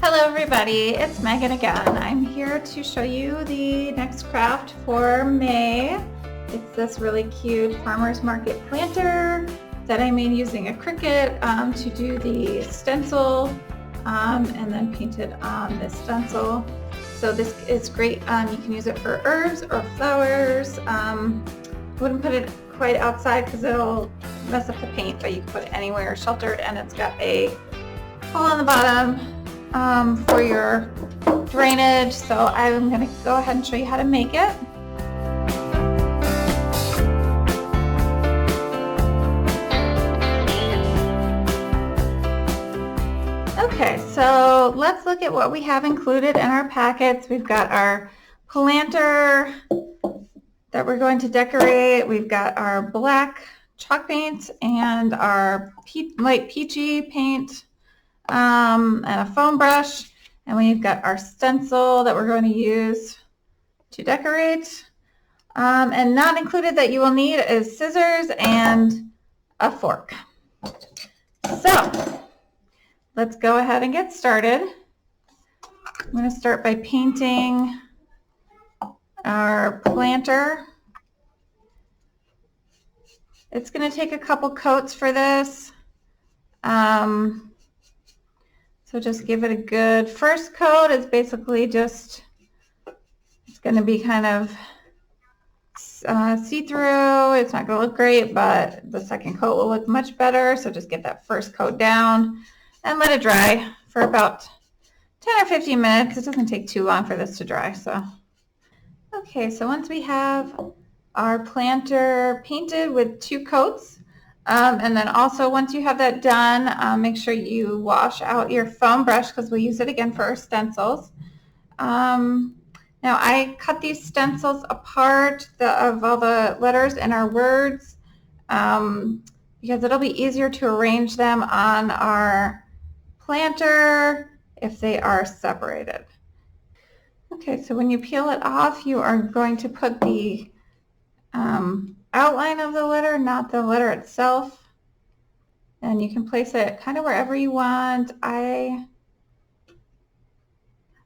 Hello everybody, it's Megan again. I'm here to show you the next craft for May. It's this really cute farmer's market planter that I made using a Cricut to do the stencil and then painted on this stencil. So this is great. You can use it for herbs or flowers. Wouldn't put it quite outside because it'll mess up the paint, but you can put it anywhere sheltered, and it's got a hole on the bottom for your drainage. So I'm going to go ahead and show you how to make it. Okay, so let's look at what we have included in our packets. We've got our planter that we're going to decorate. We've got our black chalk paint and our light peachy paint. And a foam brush, and we've got our stencil that we're going to use to decorate. And not included that you will need is scissors and a fork. So let's go ahead and get started. I'm going to start by painting our planter. It's going to take a couple coats for this. So just give it a good first coat. It's basically just, it's going to be kind of see-through. It's not going to look great, but the second coat will look much better. So just get that first coat down and let it dry for about 10 or 15 minutes. It doesn't take too long for this to dry. So, okay, so once we have our planter painted with 2 coats, and then also once you have that done, make sure you wash out your foam brush because we'll use it again for our stencils. Now I cut these stencils apart of all the letters and our words because it'll be easier to arrange them on our planter if they are separated. Okay, so when you peel it off, you are going to put the outline of the letter, not the letter itself, and you can place it kind of wherever you want. The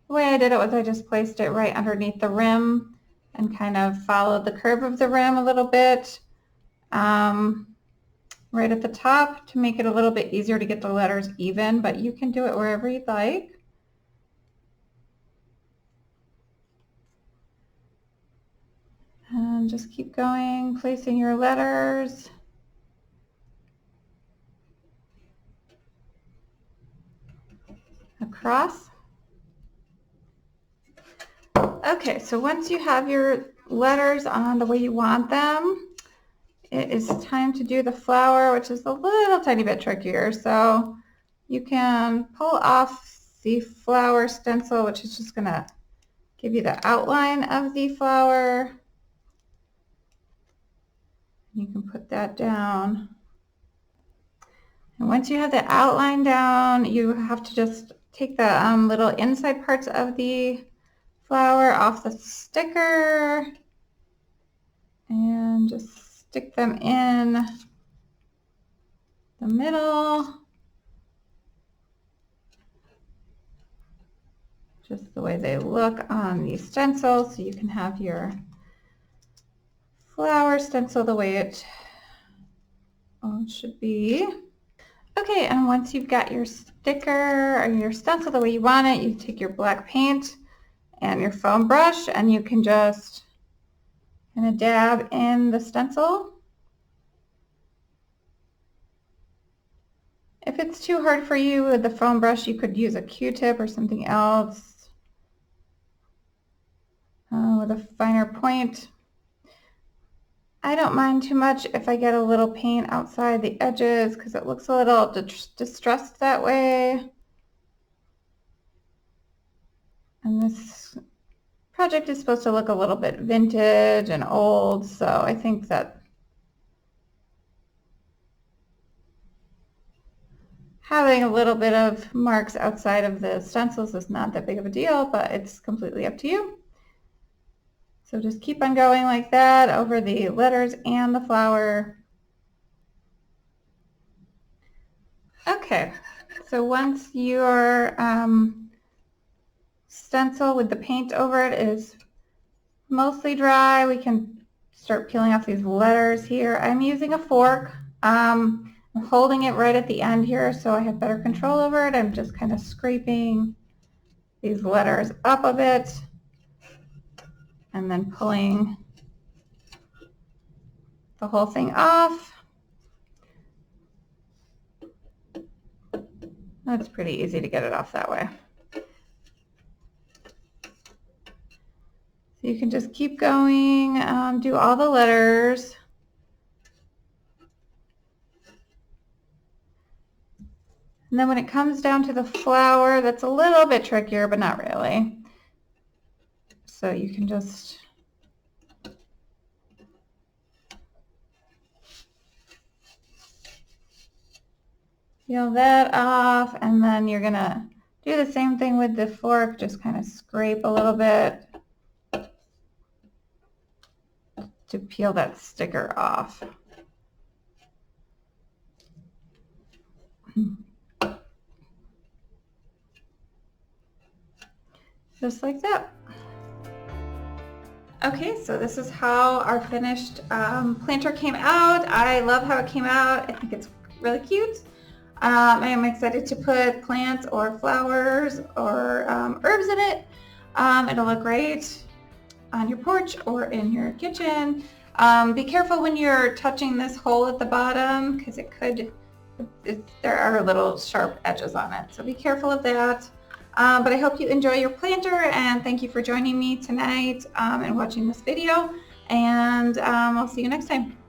way I did it was I just placed it right underneath the rim and kind of followed the curve of the rim a little bit right at the top to make it a little bit easier to get the letters even, but you can do it wherever you'd like. And just keep going, placing your letters. Across. Okay, so once you have your letters on the way you want them, it is time to do the flower, which is a little tiny bit trickier. So you can pull off the flower stencil, which is just going to give you the outline of the flower. You can put that down. And once you have the outline down, you have to just take the little inside parts of the flower off the sticker and just stick them in the middle, just the way they look on the stencil, so you can have your flower stencil the way it should be. Okay, and once you've got your sticker or your stencil the way you want it, you take your black paint and your foam brush, and you can just kind of dab in the stencil. If it's too hard for you with the foam brush, you could use a Q-tip or something else with a finer point. I don't mind too much if I get a little paint outside the edges because it looks a little distressed that way. And this project is supposed to look a little bit vintage and old, so I think that having a little bit of marks outside of the stencils is not that big of a deal, but it's completely up to you. So just keep on going like that over the letters and the flower. Okay, so once you're stencil with the paint over it is mostly dry. We can start peeling off these letters here. I'm using a fork. I'm holding it right at the end here so I have better control over it. I'm just kind of scraping these letters up a bit and then pulling the whole thing off. That's pretty easy to get it off that way. So you can just keep going, do all the letters. And then when it comes down to the flower, that's a little bit trickier, but not really. So you can just peel that off, and then you're gonna do the same thing with the fork, just kind of scrape a little bit to peel that sticker off. Just like that. Okay, so this is how our finished planter came out. I love how it came out. I think it's really cute. I am excited to put plants or flowers or herbs in it. It'll look great on your porch or in your kitchen. Be careful when you're touching this hole at the bottom because there are little sharp edges on it. So be careful of that. But I hope you enjoy your planter, and thank you for joining me tonight and watching this video. And I'll see you next time.